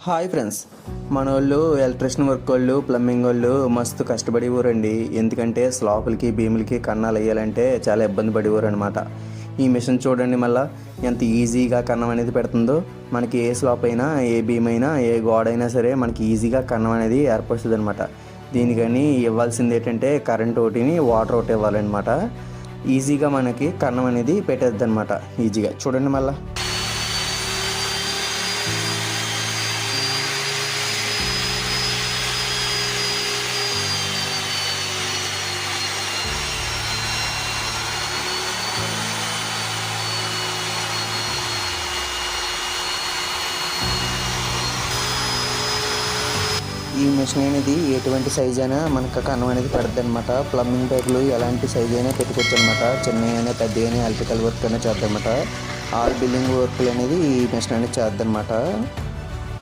Hi friends, మన వాళ్ళు electrician work వాళ్ళు ప్లంబింగ్ వాళ్ళు మస్తు కష్టపడి ఊరండి. ఎందుకంటే స్లాపులకి బీములకి కన్నాలు వేయాలంటే చాలా ఇబ్బంది పడి ఊరనమాట. ఈ మిషన్ చూడండి మళ్ళీ ఎంత ఈజీగా కన్నం అనేది పెడుతుందో. మనకి ఏ స్లాప్ అయినా, ఏ బీమ్ అయినా, ఏ గోడ అయినా సరే మనకి ఈజీగా కన్నం అనేది ఏర్పడుతుంది అనమాట. దీనికని ఇవ్వాల్సింది ఏంటంటే కరెంట్ ఒకటిని, వాటర్ ఒకటి ఇవ్వాలన్నమాట. ఈజీగా మనకి కన్నం అనేది పెట్టేద్ది అనమాట. ఈజీగా చూడండి మళ్ళీ. ఈ మిషన్ అనేది ఎటువంటి సైజ్ అయినా మనకు కన్నం అనేది పెడుతుంది అనమాట. ప్లంబింగ్ పైపులు ఎలాంటి సైజ్ అయినా పెట్టుకోవచ్చు అనమాట. చిన్నైనా పెద్దగా ఎలక్ట్రికల్ వర్క్ అయినా చేద్దాం అనమాట. ఆల్ బిల్డింగ్ వర్క్లు అనేది ఈ మిషన్ అనేది చేద్దాం అనమాట.